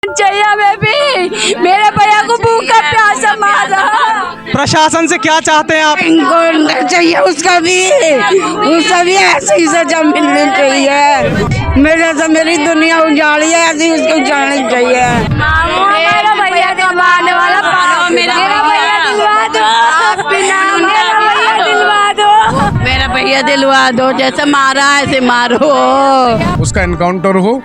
खून चाहिए हमें भी, मेरे भैया को भूखा प्यासा मारा। प्रशासन से क्या चाहते हैं आप? इनको चाहिए उसका भी ऐसी सजा मिलनी चाहिए। मेरी दुनिया उजाड़ी है, ऐसी उसको उजाड़नी चाहिए। मेरा भैया कमाने वाला मेरा भैया दिलवा दो, मेरा भैया दिलवा दो, जैसे मारा ऐसे मारो। उसका एनकाउंटर हो,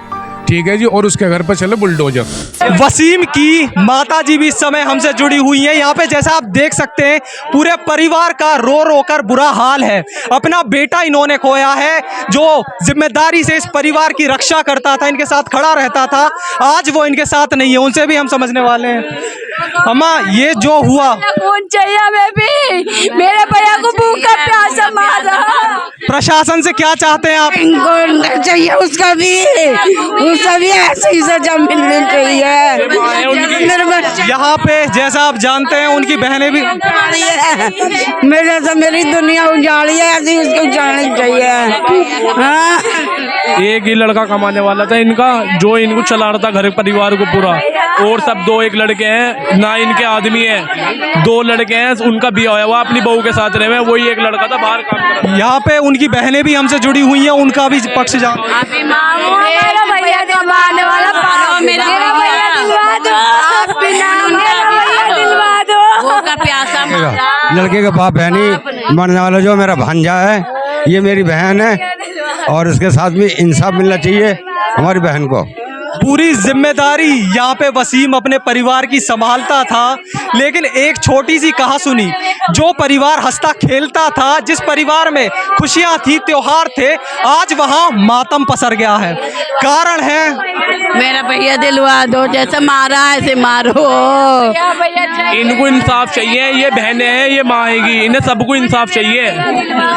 ठीक है जी, और उसके घर पर चले बुलडोजर। वसीम की माताजी भी इस समय हमसे जुड़ी हुई हैं। यहाँ पे जैसा आप देख सकते हैं पूरे परिवार का रो रो कर बुरा हाल है। अपना बेटा इन्होंने खोया है जो जिम्मेदारी से इस परिवार की रक्षा करता था, इनके साथ खड़ा रहता था। आज वो इनके साथ नहीं है, उनसे भी हम समझने वाले हैं। अम्मा, ये जो हुआ, खून चाहिए हमें भी, मेरे भैया को भूखा प्यासा मारा। प्रशासन से क्या चाहते हैं आप? इनको चाहिए उसका भी ऐसी सजा मिलनी चाहिए। मेरे बच्चे यहाँ पे जैसा आप जानते हैं उनकी बहनें भी, मेरी दुनिया उजाड़ी है, ऐसी उसको उजाड़नी चाहिए। हाँ, एक ही लड़का कमाने वाला था इनका, जो इनको चला रहा था घर परिवार को पूरा, और सब दो एक लड़के हैं ना, इनके आदमी हैं, दो लड़के हैं, उनका ब्याह हुआ, अपनी बहू के साथ रहे हुए, वही एक लड़का था बाहर काम कर रहा था। यहाँ पे उनकी बहनें भी हमसे जुड़ी हुई हैं, उनका भी पक्ष जान। मेरा भैया कमाने वाला मेरा भैया दिलवा दो, मेरा भैया दिलवा दो, भूखा प्यासा मारा। लड़के का बाप है नहीं, मरने वाला जो मेरा भांजा है, ये मेरी बहन है, और इसके साथ भी इंसाफ मिलना चाहिए हमारी बहन को। पूरी जिम्मेदारी यहाँ पे वसीम अपने परिवार की संभालता था, लेकिन एक छोटी सी कहासुनी, जो परिवार हंसता खेलता था, जिस परिवार में खुशियाँ थी, त्योहार थे, आज वहाँ मातम पसर गया है। कारण है मेरा भैया दिलवा दो, जैसे मारा ऐसे मारो। इनको इंसाफ चाहिए, ये बहनें हैं, ये माँ आएगी, इन्हें सबको इंसाफ चाहिए।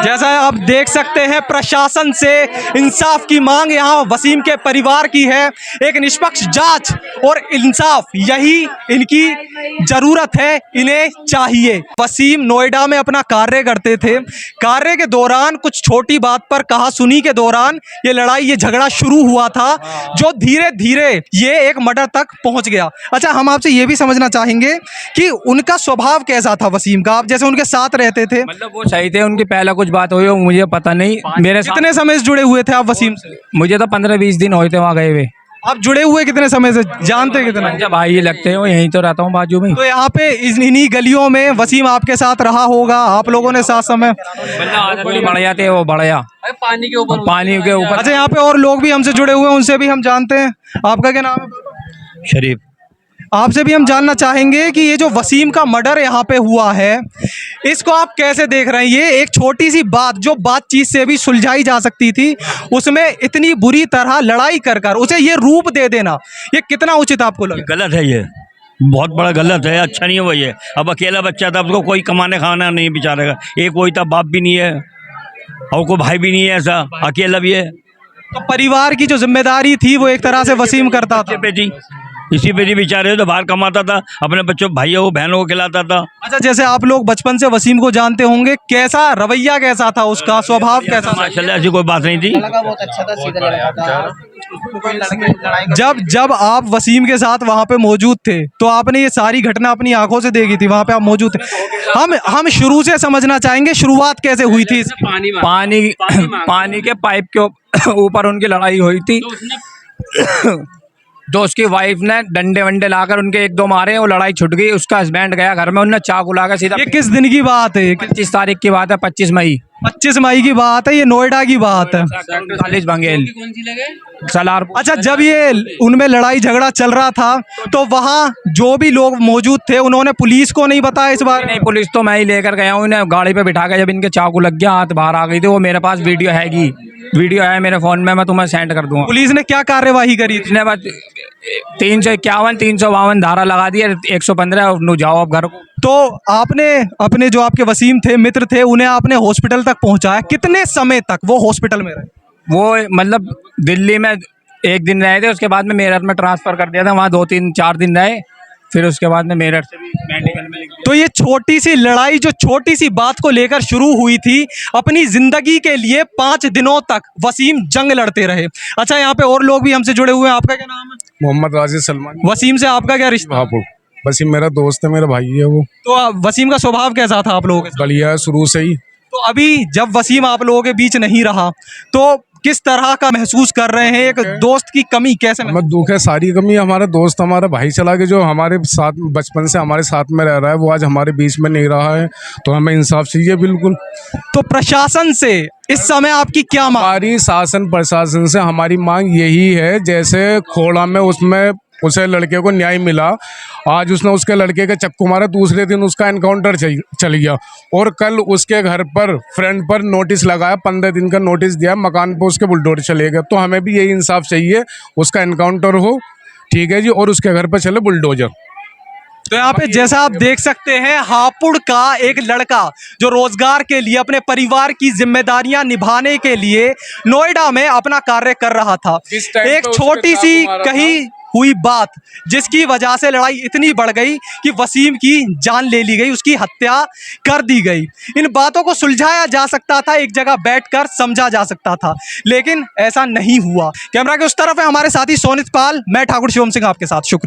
जैसा आप देख सकते हैं प्रशासन से इंसाफ की मांग यहाँ वसीम के परिवार की है। एक निष्पक्ष जांच और इंसाफ, यही इनकी जरूरत है, इन्हें चाहिए। वसीम नोएडा में अपना कार्य करते थे। कार्य के दौरान कुछ छोटी बात पर कहासुनी के दौरान ये लड़ाई, ये झगड़ा शुरू हुआ था, जो धीरे धीरे ये एक मर्डर तक पहुंच गया। अच्छा, हम आपसे ये भी समझना चाहेंगे कि उनका स्वभाव कैसा था वसीम का? आप जैसे उनके साथ रहते थे। मतलब वो सही थे, उनकी पहला कुछ बात हुई हो मुझे पता नहीं। मेरे कितने समय से जुड़े हुए थे आप वसीम से? मुझे तो 15-20 दिन हुए थे वहाँ गए हुए। आप जुड़े हुए कितने समय से, जानते कितना? जब भाई ये लगते हैं, यहीं तो रहता हूँ बाजू में। तो यहाँ पे इन्हीं गलियों में वसीम आपके साथ रहा होगा, आप लोगों ने साथ समय। बढ़िया थे वो, बढ़िया पानी के ऊपर। अच्छा, यहाँ पे और लोग भी हमसे जुड़े हुए हैं, उनसे भी हम जानते हैं। आपका क्या नाम है? शरीफ। आपसे भी हम जानना चाहेंगे कि ये जो वसीम का मर्डर यहाँ पे हुआ है, इसको आप कैसे देख रहे हैं? ये एक छोटी सी बात, जो बातचीत से भी सुलझाई जा सकती थी, उसमें इतनी बुरी तरह लड़ाई कर कर उसे ये रूप दे देना, ये कितना उचित आपको लगा? गलत है, ये बहुत बड़ा गलत है, अच्छा नहीं है वो। ये अब अकेला बच्चा था, उसको कोई कमाने खाना नहीं बेचारे का, एक वही था, बाप भी नहीं है और कोई भाई भी नहीं है, ऐसा अकेला भी है। तो परिवार की जो जिम्मेदारी थी वो एक तरह से वसीम करता था। इसी पे जी बेचारे तो बाहर कमाता था, अपने बच्चों भाइयों को बहनों को खिलाता था। अच्छा, जैसे आप लोग बचपन से वसीम को जानते होंगे, कैसा रवैया कैसा था उसका, स्वभाव कैसा था? माशाल्लाह ऐसी कोई बात नहीं थी। बहुत अच्छा था, सीधा लड़का था। जब आप वसीम के साथ वहाँ पे मौजूद थे, तो आपने ये सारी घटना अपनी आंखों से देखी थी, वहाँ पे आप मौजूद थे। हम शुरू से समझना चाहेंगे, शुरुआत कैसे हुई थी? पानी के पाइप के ऊपर उनकी लड़ाई हुई थी, तो उसकी वाइफ ने डंडे वंडे लाकर उनके 1-2 मारे, वो लड़ाई छुट गई। उसका हस्बैंड गया घर में, उन्होंने चाकू लाकर सीधा। ये किस दिन की बात है? 25 तारीख की बात है, 25 मई। 25 मई की बात है, ये नोएडा की बात है। कॉलेज बंगेल सलार। अच्छा, जब ये उनमें लड़ाई झगड़ा चल रहा था, तो वहाँ जो भी लोग मौजूद थे, उन्होंने पुलिस को नहीं बताया इस बार? नहीं, पुलिस तो मैं ही लेकर गया हूँ, इन्हें गाड़ी पे बिठा के। जब इनके चाकू लग गया, हाथ बाहर आ गई थी, वो मेरे पास वीडियो हैगी, वीडियो है मेरे फोन में, मैं तुम्हें सेंड कर दूंगा। पुलिस ने क्या कार्यवाही करी? इसने बस 351, 352 धारा लगा दी है, 115 जाओ आप घर को। तो आपने अपने जो आपके वसीम थे, मित्र थे, उन्हें आपने हॉस्पिटल तक पहुंचाया, कितने समय तक वो हॉस्पिटल में रहे? वो मतलब दिल्ली में 1 दिन रहे थे, उसके बाद में मेरठ में ट्रांसफ़र कर दिया था, वहाँ 2-3-4 दिन रहे, फिर उसके बाद में मेरठ से भी मेडिकल में तो ये छोटी सी लड़ाई जो छोटी सी बात को लेकर शुरू हुई थी, अपनी जिंदगी के लिए 5 दिनों तक वसीम जंग लड़ते रहे। अच्छा, यहाँ पे और लोग भी हमसे जुड़े हुए हैं। आपका क्या नाम है? मोहम्मद राशिद सलमान। वसीम से आपका क्या रिश्ता? हापुड़। वसीम मेरा दोस्त है, मेरा भाई है वो। तो वसीम का स्वभाव कैसा था आप लोगों के साथ? बढ़िया है शुरू से ही। तो अभी जब वसीम आप लोगों के बीच नहीं रहा तो किस तरह का महसूस कर रहे हैं? एक दोस्त की कमी कैसे हमें दुख है, सारी कमी हमारा दोस्त, हमारा भाई चला के जो हमारे साथ बचपन से हमारे साथ में रह रहा है, वो आज हमारे बीच में नहीं रहा है, तो हमें इंसाफ चाहिए बिल्कुल। तो प्रशासन से इस समय आपकी क्या मांग? हमारी शासन प्रशासन से हमारी मांग यही है, जैसे खोड़ा में उसमें उसे लड़के को न्याय मिला, आज उसने उसके लड़के के चक्कू मारा, दूसरे दिन उसका एनकाउंटर चल गया, और कल उसके घर पर फ्रेंड पर नोटिस लगाया, 15 दिन का नोटिस दिया, मकान पर उसके बुलडोजर चले गए। तो हमें भी यही इंसाफ चाहिए, उसका एनकाउंटर हो, ठीक है जी, और उसके घर पर चले बुलडोजर। तो यहाँ पे जैसा आप देख सकते हैं, हापुड़ का एक लड़का जो रोजगार के लिए, अपने परिवार की जिम्मेदारियां निभाने के लिए नोएडा में अपना कार्य कर रहा था। एक छोटी सी कही हुई बात जिसकी वजह से लड़ाई इतनी बढ़ गई कि वसीम की जान ले ली गई, उसकी हत्या कर दी गई। इन बातों को सुलझाया जा सकता था, एक जगह बैठकर समझा जा सकता था, लेकिन ऐसा नहीं हुआ। कैमरा के उस तरफ है हमारे साथी सोनित पाल, मैं ठाकुर शिवम सिंह आपके साथ। शुक्रिया।